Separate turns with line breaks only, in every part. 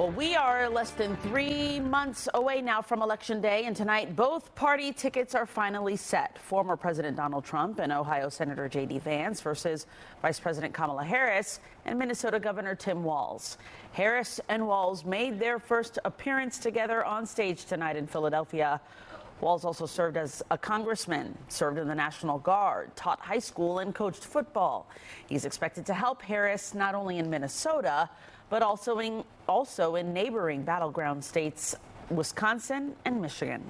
Well, we are less than 3 months away now from Election Day, and tonight both party tickets are finally set. Former President Donald Trump and Ohio Senator J.D. Vance versus Vice President Kamala Harris and Minnesota Governor Tim Walz. Harris and Walz made their first appearance together on stage tonight in Philadelphia. Walz also served as a congressman, served in the National Guard, taught high school, and coached football. He's expected to help Harris not only in Minnesota, but also in neighboring battleground states, Wisconsin and Michigan.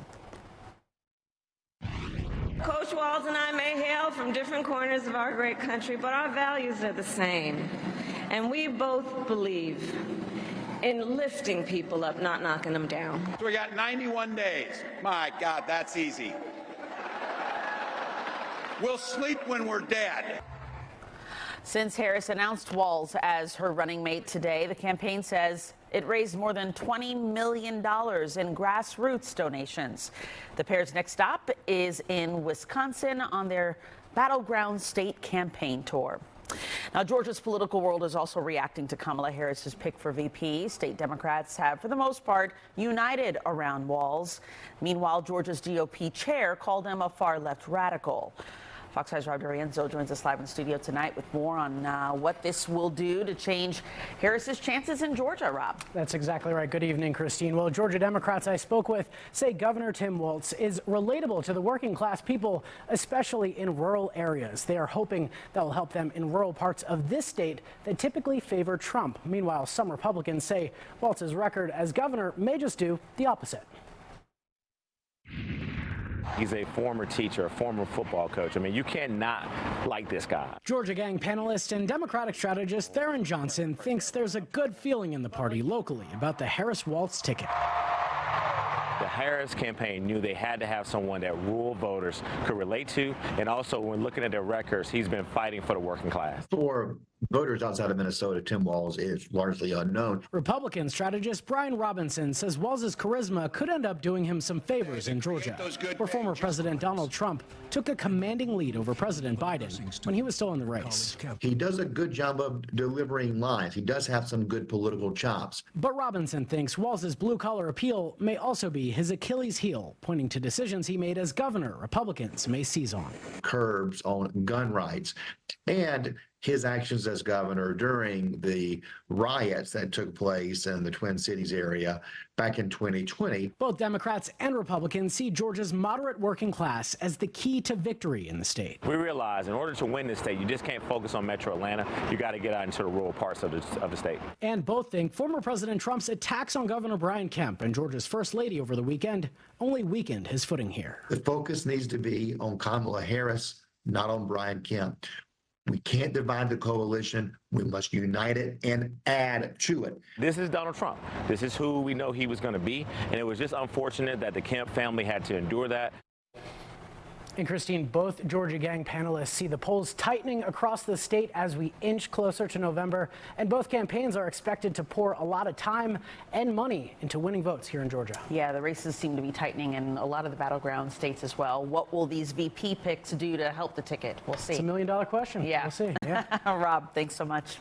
Coach Walz and I may hail from different corners of our great country, but our values are the same. And we both believe in lifting people up, not knocking them down.
So we got 91 days. My God, that's easy. We'll sleep when we're dead.
Since Harris announced Walz as her running mate today, the campaign says it raised more than $20 million in grassroots donations. The pair's next stop is in Wisconsin on their battleground state campaign tour. Now, Georgia's political world is also reacting to Kamala Harris's pick for VP. State Democrats have, for the most part, united around Walz. Meanwhile, Georgia's GOP chair called him a far-left radical. Fox 5's Rob D'Arienzo joins us live in the studio tonight with more on what this will do to change Harris's chances in Georgia, Rob.
That's exactly right. Good evening, Christine. Well, Georgia Democrats I spoke with say Governor Tim Walz is relatable to the working class people, especially in rural areas. They are hoping that will help them in rural parts of this state that typically favor Trump. Meanwhile, some Republicans say Walz's record as governor may just do the opposite.
He's a former teacher, a former football coach. I mean, you cannot like this guy.
Georgia Gang panelist and Democratic strategist Theron Johnson thinks there's a good feeling in the party locally about the Harris-Walz ticket.
The Harris campaign knew they had to have someone that rural voters could relate to. And also, when looking at their records, he's been fighting for the working class.
For voters outside of Minnesota, Tim Walz is largely unknown.
Republican strategist Brian Robinson says Walz's charisma could end up doing him some favors in Georgia, where former President Donald Trump took a commanding lead over President Biden when he was still in the race.
He does a good job of delivering lines. He does have some good political chops.
But Robinson thinks Walz's blue-collar appeal may also be his Achilles heel, pointing to decisions he made as governor Republicans may seize on.
Curbs on gun rights and his actions as governor during the riots that took place in the Twin Cities area back in 2020.
Both Democrats and Republicans see Georgia's moderate working class as the key to victory in the state.
We realize in order to win this state, you just can't focus on Metro Atlanta. You got to get out into the rural parts of the state.
And both think former President Trump's attacks on Governor Brian Kemp and Georgia's first lady over the weekend only weakened his footing here.
The focus needs to be on Kamala Harris, not on Brian Kemp. We can't divide the coalition. We must unite it and add to it.
This is Donald Trump. This is who we know he was going to be. And it was just unfortunate that the Kemp family had to endure that.
And Christine, both Georgia Gang panelists see the polls tightening across the state as we inch closer to November. And both campaigns are expected to pour a lot of time and money into winning votes here in Georgia.
Yeah, the races seem to be tightening in a lot of the battleground states as well. What will these VP picks do to help the ticket? We'll see.
It's $1 million question.
Yeah.
We'll see. Yeah.
Rob, thanks so much.